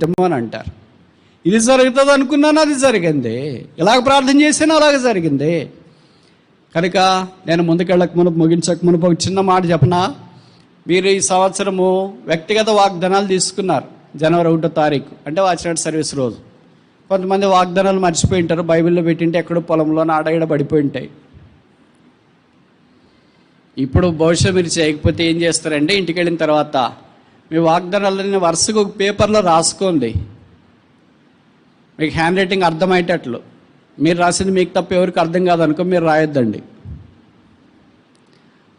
అని అంటారు. ఇది జరుగుతుంది అనుకున్నాను, అది జరిగింది. ఇలాగ ప్రార్థన చేసాను, అలాగే జరిగింది. కనుక నేను ముగించక మునుపు ఒక చిన్న మాట చెప్పనా. మీరు ఈ సంవత్సరము వ్యక్తిగత వాగ్దానాలు తీసుకున్నారు. జనవరి 1వ తారీఖు అంటే వాచ్నైట్ సర్వీస్ రోజు. కొంతమంది వాగ్దానాలు మర్చిపోయి ఉంటారు, బైబిల్లో పెట్టింటే ఎక్కడో పొలంలో ఆడగడ పడిపోయి ఉంటాయి. ఇప్పుడు బహుశా మీరు చేయకపోతే ఏం చేస్తారంటే, ఇంటికి వెళ్ళిన తర్వాత మీ వాగ్దానాలని వరుసగా ఒక పేపర్లో రాసుకోండి. మీకు హ్యాండ్ రైటింగ్ అర్థమయ్యేటట్లు. మీరు రాసింది మీకు తప్ప ఎవరికి అర్థం కాదనుకో మీరు రాయొద్దండి,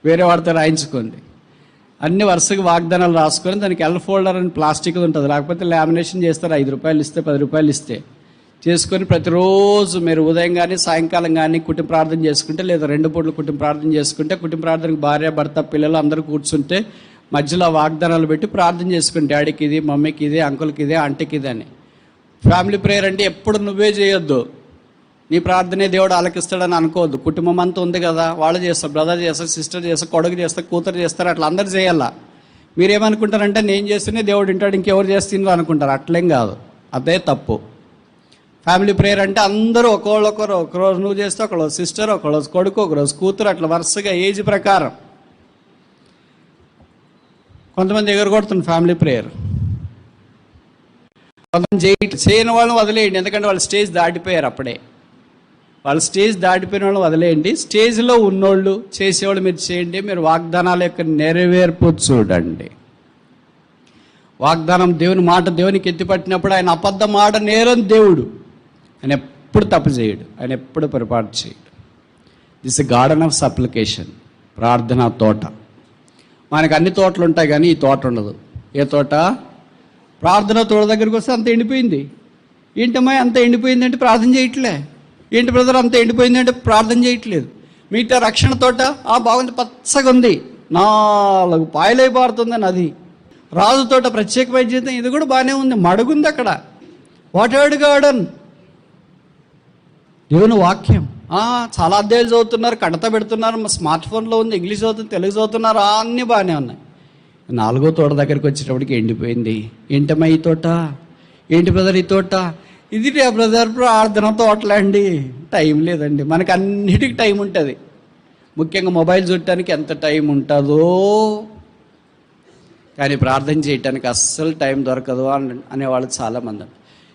వేరే వాడితో రాయించుకోండి. అన్ని వరుసగా వాగ్దానాలు రాసుకొని దానికి ఎల్ ఫోల్డర్ అని ప్లాస్టిక్ ఉంటుంది, లేకపోతే లామినేషన్ చేస్తారు. 5 రూపాయలు ఇస్తే 10 రూపాయలు ఇస్తే చేసుకొని ప్రతిరోజు మీరు ఉదయం కానీ సాయంకాలం కానీ కుటుంబ ప్రార్థన చేసుకుంటే, లేదా 2 పూటలు కుటుంబ ప్రార్థన చేసుకుంటే, కుటుంబ ప్రార్థనకు భార్య భర్త పిల్లలు అందరూ కూర్చుంటే మధ్యలో వాగ్దానాలు పెట్టి ప్రార్థన చేసుకుని, డాడీకి ఇది, మమ్మీకి ఇది, అంకుల్కి ఇదే, ఆంటీకి ఇది అని. ఫ్యామిలీ ప్రేయర్ అంటే ఎప్పుడు నువ్వే చేయొద్దు. నీ ప్రార్థనే దేవుడు ఆలకిస్తాడని అనుకోవద్దు. కుటుంబం అంతా ఉంది కదా, వాళ్ళు చేస్తారు, బ్రదర్ చేస్తారు, సిస్టర్ చేస్తారు, కొడుకు చేస్తారు, కూతురు చేస్తారు, అట్లా అందరు చేయాలా. మీరేమనుకుంటారంటే నేను చేస్తేనే దేవుడు వింటాడు, ఇంకెవరు చేస్తుందో అనుకుంటారు. అట్లేం కాదు, అదే తప్పు. ఫ్యామిలీ ప్రేయర్ అంటే అందరూ ఒకరోజు నువ్వు చేస్తే, ఒకరోజు సిస్టర్, ఒకరోజు కొడుకు, ఒకరోజు కూతురు, అట్లా వరుసగా ఏజ్ ప్రకారం. కొంతమంది ఎగరగొడుతుంది ఫ్యామిలీ ప్రేయర్, కొంతమంది చేయని వాళ్ళని వదిలేయండి, ఎందుకంటే వాళ్ళు స్టేజ్ దాటిపోయారు. అప్పుడే వాళ్ళు స్టేజ్ దాటిపోయిన వాళ్ళని వదిలేయండి. స్టేజ్లో ఉన్నోళ్ళు చేసేవాళ్ళు మీరు చేయండి. మీరు వాగ్దానాల యొక్క నెరవేర్పు చూడండి. వాగ్దానం దేవుని మాట దేవునికి ఎత్తిపట్టినప్పుడు ఆయన అబద్ధం మాట నేరం దేవుడు. ఆయన ఎప్పుడు తప్పు చేయడు, ఆయన ఎప్పుడు పొరపాటు చేయడు. దిస్ గార్డెన్ ఆఫ్ సప్లికేషన్, ప్రార్థన తోట. మనకు అన్ని తోటలు ఉంటాయి కానీ ఈ తోట ఉండదు. ఏ తోట? ప్రార్థన తోట దగ్గరికి వస్తే అంత ఎండిపోయింది. ఏంటమ్మా అంత ఎండిపోయింది అంటే ప్రార్థన చేయట్లే. ఏంటి బ్రదర్ అంత ఎండిపోయింది అంటే ప్రార్థన చేయట్లేదు. మిగతా రక్షణ తోట బాగుంది, పచ్చగా ఉంది, 4 పాయలై పారుతుంది నది. రాజు తోట ప్రత్యేకమైన జీవితం, ఇది కూడా బాగానే ఉంది, మడుగుంది అక్కడ. What garden? దేవుని వాక్యం. చాలా అధ్యాయులు చదువుతున్నారు, కడత పెడుతున్నారు, స్మార్ట్ ఫోన్లో ఉంది, ఇంగ్లీష్ చదువుతుంది, తెలుగు చదువుతున్నారు, అన్నీ బాగానే ఉన్నాయి. 4వ తోట దగ్గరికి వచ్చేటప్పటికి ఎండిపోయింది. ఏంటమ్మా ఈ తోట? ఏంటి బ్రదర్ ఈ తోట? ఇది బ్రదర్ ప్రార్థన తోటలండి. టైం లేదండి. మనకు అన్నిటికీ టైం ఉంటుంది, ముఖ్యంగా మొబైల్ చూడటానికి ఎంత టైం ఉంటుందో, కానీ ప్రార్థన చేయటానికి అస్సలు టైం దొరకదు అనేవాళ్ళు చాలామంది.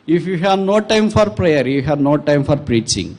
If you have no time for prayer, you have no time for preaching.